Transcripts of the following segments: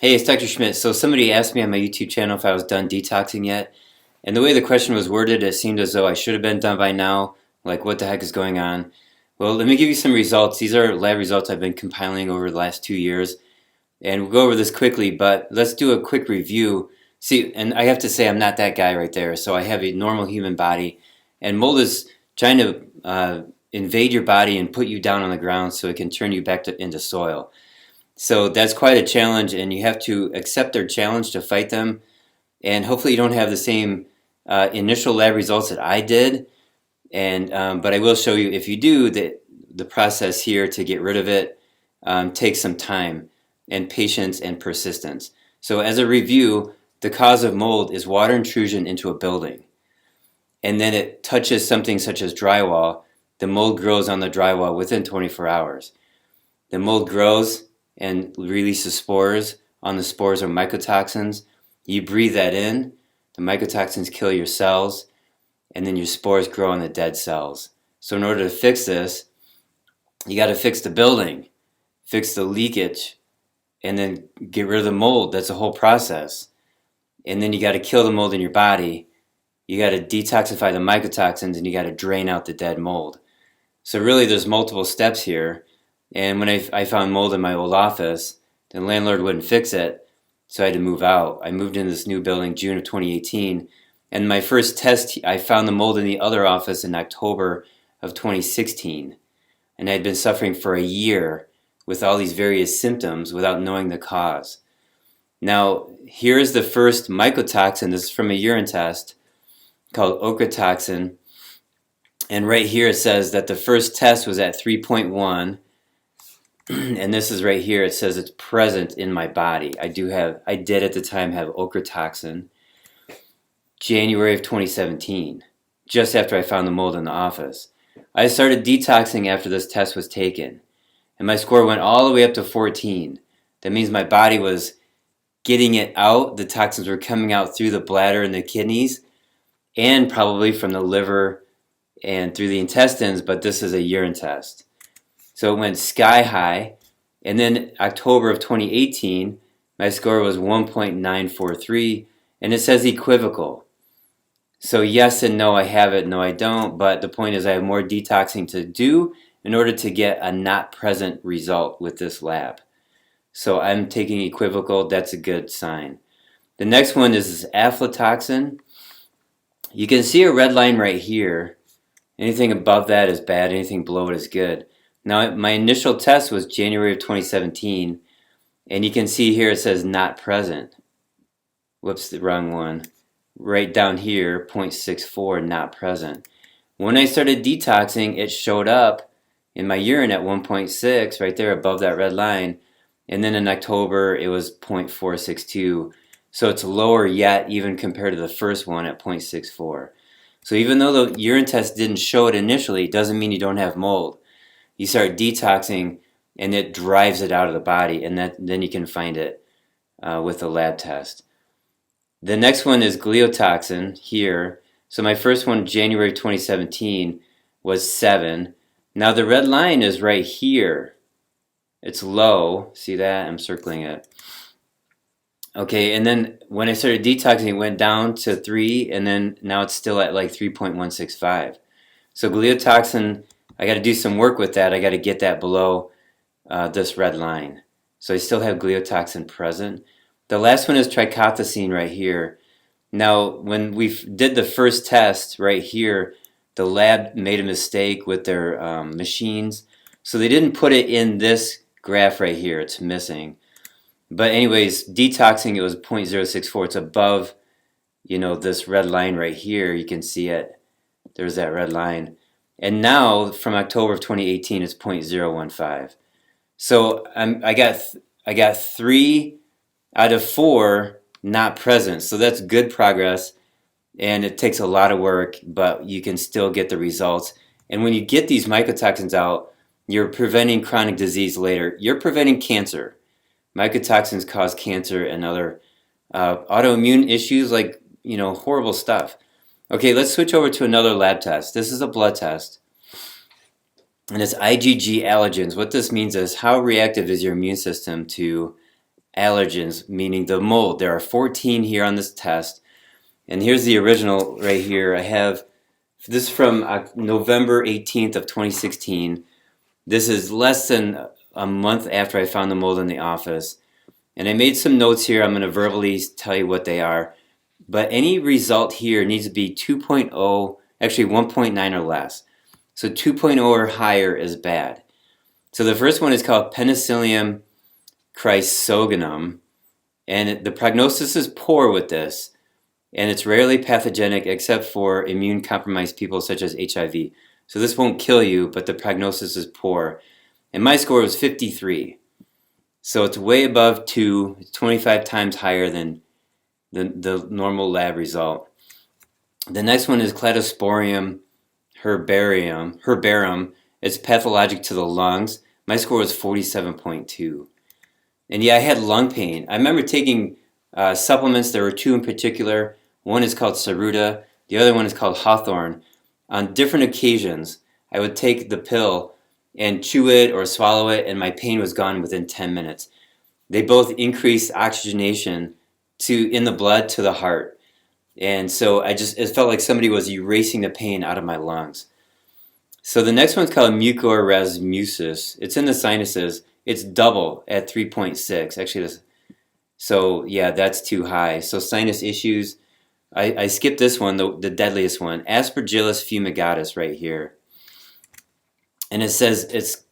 Hey, it's Dr. Schmidt. So somebody asked me on my YouTube channel if I was done detoxing yet. And the way the question was worded, it seemed as though I should have been done by now. Like, what the heck is going on? Well, let me give you some results. These are lab results I've been compiling over the last 2 years. And we'll go over this quickly, but let's do a quick review. See, and I have to say I'm not that guy right there. So I have a normal human body. And mold is trying to invade your body and put you down on the ground so it can turn you back into soil. So that's quite a challenge, and you have to accept their challenge to fight them. And hopefully, you don't have the same initial lab results that I did. And but I will show you, if you do, that the process here to get rid of it takes some time and patience and persistence. So as a review, the cause of mold is water intrusion into a building, and then it touches something such as drywall. The mold grows on the drywall within 24 hours. The mold grows and releases spores. On the spores are mycotoxins. You breathe that in, the mycotoxins kill your cells, and then your spores grow on the dead cells. So in order to fix this, you got to fix the building, fix the leakage, and then get rid of the mold. That's a whole process. And then you got to kill the mold in your body. You got to detoxify the mycotoxins, and you got to drain out the dead mold. So really there's multiple steps here. And when I found mold in my old office, the landlord wouldn't fix it, so I had to move out. I moved into this new building June of 2018, and my first test, I found the mold in the other office in October of 2016. And I had been suffering for a year with all these various symptoms without knowing the cause. Now, here is the first mycotoxin. This is from a urine test called ochratoxin. And right here it says that the first test was at 3.1. And this is right here. It says it's present in my body. I did at the time have ochratoxin. January of 2017, just after I found the mold in the office. I started detoxing after this test was taken, and my score went all the way up to 14. That means my body was getting it out. The toxins were coming out through the bladder and the kidneys, and probably from the liver and through the intestines, but this is a urine test. So it went sky high, and then October of 2018, my score was 1.943, and it says equivocal. So yes and no, I have it, no I don't, but the point is I have more detoxing to do in order to get a not present result with this lab. So I'm taking equivocal. That's a good sign. The next one is aflatoxin. You can see a red line right here. Anything above that is bad, anything below it is good. Now my initial test was January of 2017, and you can see here it says not present. Whoops, the wrong one. Right down here, 0.64, not present. When I started detoxing, it showed up in my urine at 1.6, right there above that red line. And then in October, it was 0.462. So it's lower yet, even compared to the first one at 0.64. So even though the urine test didn't show it initially, it doesn't mean you don't have mold. You start detoxing, and it drives it out of the body, and then you can find it with a lab test. The next one is gliotoxin here. So my first one, January 2017, was 7. Now the red line is right here. It's low. See that? I'm circling it. Okay, and then when I started detoxing, it went down to 3, and then now it's still at like 3.165. So gliotoxin, I got to do some work with that. I got to get that below this red line. So I still have gliotoxin present. The last one is trichothecene right here. Now, when we did the first test right here, the lab made a mistake with their machines. So they didn't put it in this graph right here. It's missing. But anyways, detoxing, it was 0.064. It's above, this red line right here. You can see it. There's that red line. And now, from October of 2018, it's 0.015. So I got 3 out of 4 not present. So that's good progress, and it takes a lot of work, but you can still get the results. And when you get these mycotoxins out, you're preventing chronic disease later. You're preventing cancer. Mycotoxins cause cancer and other autoimmune issues, like, horrible stuff. Okay, let's switch over to another lab test. This is a blood test, and it's IgG allergens. What this means is how reactive is your immune system to allergens, meaning the mold. There are 14 here on this test. And here's the original right here. I have this from November 18th of 2016. This is less than a month after I found the mold in the office. And I made some notes here. I'm going to verbally tell you what they are. But any result here needs to be 2.0, actually 1.9 or less. So 2.0 or higher is bad. So the first one is called Penicillium chrysogonum. And the prognosis is poor with this. And it's rarely pathogenic except for immune-compromised people such as HIV. So this won't kill you, but the prognosis is poor. And my score was 53. So it's way above 2. It's 25 times higher than the normal lab result. The next one is Cladosporium herbarum. It's pathologic to the lungs. My score was 47.2. And yeah, I had lung pain. I remember taking supplements. There were two in particular. One is called Saruda. The other one is called Hawthorne. On different occasions, I would take the pill and chew it or swallow it, and my pain was gone within 10 minutes. They both increased oxygenation in the blood to the heart. And so it felt like somebody was erasing the pain out of my lungs. So the next one's called mucorrhesimosis. It's in the sinuses. It's double at 3.6. Actually, so yeah, that's too high. So sinus issues. I skipped this one, the deadliest one, Aspergillus fumigatus right here. And it says it's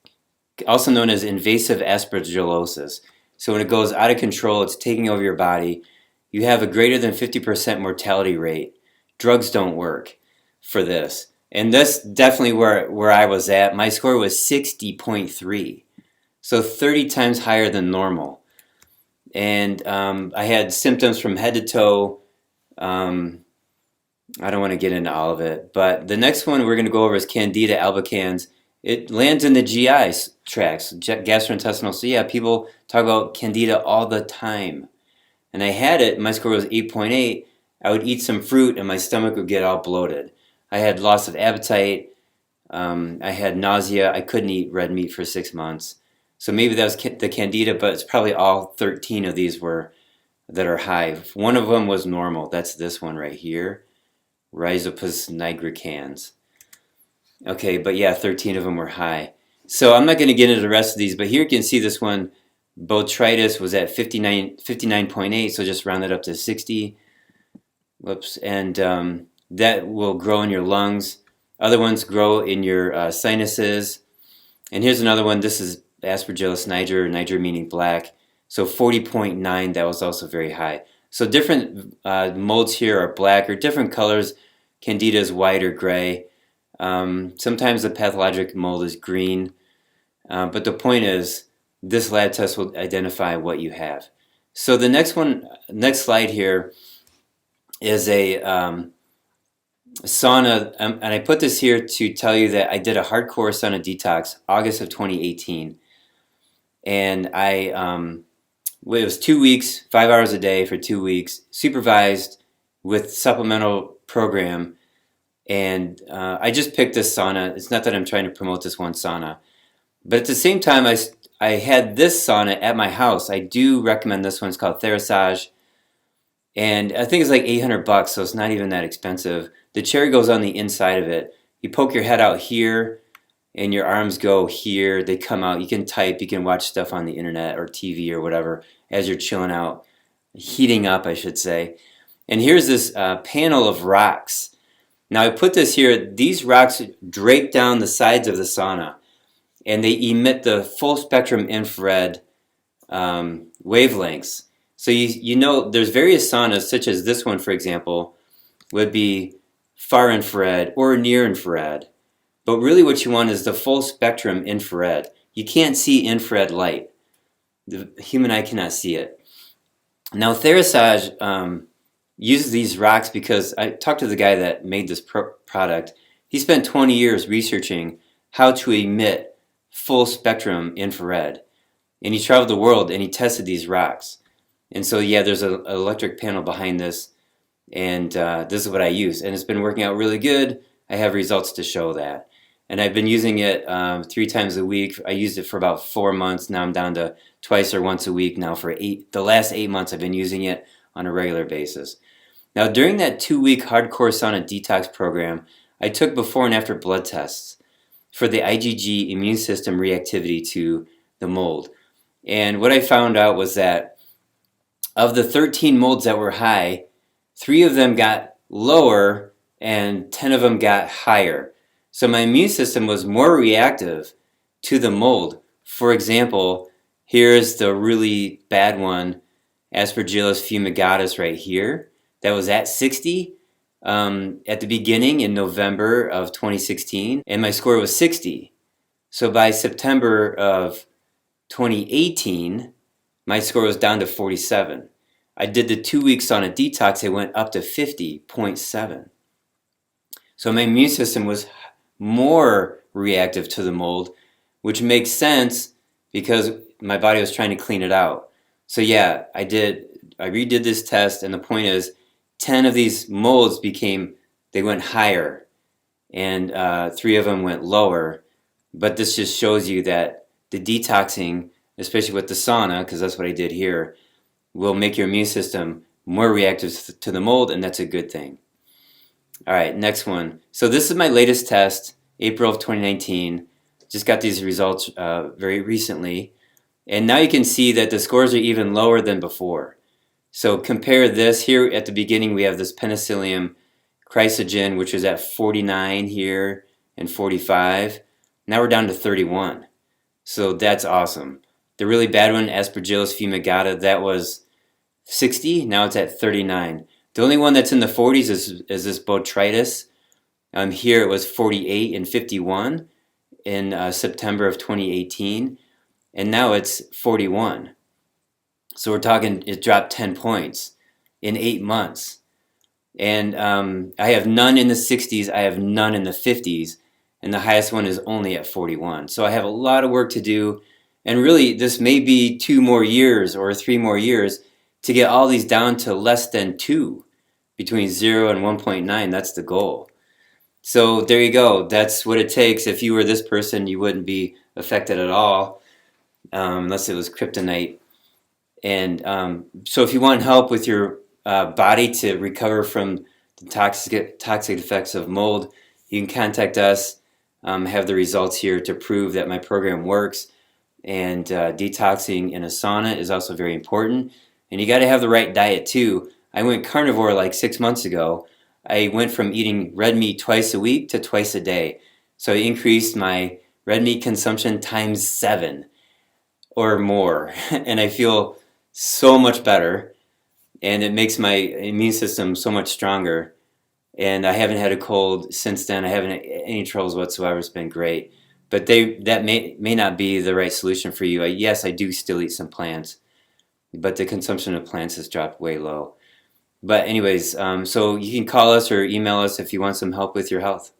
also known as invasive aspergillosis. So when it goes out of control, it's taking over your body. You have a greater than 50% mortality rate. Drugs don't work for this. And that's definitely where I was at. My score was 60.3. So 30 times higher than normal. And I had symptoms from head to toe. I don't want to get into all of it. But the next one we're going to go over is Candida albicans. It lands in the GI tracts, gastrointestinal. So yeah, people talk about Candida all the time. And I had it. My score was 8.8. I would eat some fruit and my stomach would get all bloated. I had loss of appetite. I had nausea. I couldn't eat red meat for 6 months. So maybe that was the Candida, but it's probably all 13 of these that are high. One of them was normal. That's this one right here, Rhizopus nigricans. Okay, but yeah, 13 of them were high. So I'm not going to get into the rest of these, but here you can see this one, botrytis, was at 59.8, so just round it up to 60. Whoops, and that will grow in your lungs. Other ones grow in your sinuses. And here's another one. This is Aspergillus niger meaning black. So 40.9, that was also very high. So different molds here are black or different colors. Candida is white or gray. Sometimes the pathologic mold is green. But the point is, this lab test will identify what you have. So the next slide here is a sauna, and I put this here to tell you that I did a hardcore sauna detox August of 2018, and it was 2 weeks, 5 hours a day for 2 weeks, supervised with supplemental program, and I just picked this sauna. It's not that I'm trying to promote this one sauna, but at the same time I had this sauna at my house. I do recommend this one. It's called Therasage. And I think it's like $800, so it's not even that expensive. The chair goes on the inside of it. You poke your head out here, and your arms go here. They come out. You can type. You can watch stuff on the internet or TV or whatever as you're chilling out, heating up, I should say. And here's this panel of rocks. Now I put this here. These rocks drape down the sides of the sauna, and they emit the full spectrum infrared wavelengths. So you know there's various saunas, such as this one, for example, would be far infrared or near infrared. But really what you want is the full spectrum infrared. You can't see infrared light. The human eye cannot see it. Now Therasage uses these rocks because I talked to the guy that made this product. He spent 20 years researching how to emit full spectrum infrared. And he traveled the world and he tested these rocks. And so, yeah, there's an electric panel behind this, and this is what I use. And it's been working out really good. I have results to show that. And I've been using it 3 times a week. I used it for about 4 months. Now I'm down to twice or once a week now for the last 8 months. I've been using it on a regular basis. Now, during that 2-week hardcore sauna detox program, I took before and after blood tests for the IgG immune system reactivity to the mold. And what I found out was that of the 13 molds that were high, 3 of them got lower and 10 of them got higher. So my immune system was more reactive to the mold. For example, here's the really bad one, Aspergillus fumigatus right here. That was at 60 at the beginning in November of 2016, and my score was 60. So by September of 2018, my score was down to 47. I did the 2 weeks on a detox, it went up to 50.7. So my immune system was more reactive to the mold, which makes sense because my body was trying to clean it out. So yeah, I redid this test, and the point is 10 of these molds they went higher, and 3 of them went lower. But this just shows you that the detoxing, especially with the sauna, because that's what I did here, will make your immune system more reactive to the mold, and that's a good thing. All right, next one. So this is my latest test, April of 2019. Just got these results very recently. And now you can see that the scores are even lower than before. So compare this. Here at the beginning we have this Penicillium chrysogen, which was at 49 here and 45. Now we're down to 31. So that's awesome. The really bad one, Aspergillus fumigata, that was 60. Now it's at 39. The only one that's in the 40s is this botrytis. Here it was 48 and 51 in September of 2018. And now it's 41. So we're talking, it dropped 10 points in 8 months. And I have none in the 60s, I have none in the 50s, and the highest one is only at 41. So I have a lot of work to do, and really this may be 2 more years or 3 more years to get all these down to less than 2, between 0 and 1.9, that's the goal. So there you go, that's what it takes. If you were this person, you wouldn't be affected at all, unless it was kryptonite. And so if you want help with your body to recover from the toxic effects of mold, you can contact us. Have the results here to prove that my program works. And detoxing in a sauna is also very important. And you got to have the right diet too. I went carnivore like 6 months ago. I went from eating red meat twice a week to twice a day. So I increased my red meat consumption times 7 or more. And I feel so much better. And it makes my immune system so much stronger. And I haven't had a cold since then. I haven't had any troubles whatsoever. It's been great. But that may not be the right solution for you. Yes, I do still eat some plants, but the consumption of plants has dropped way low. But anyways, so you can call us or email us if you want some help with your health.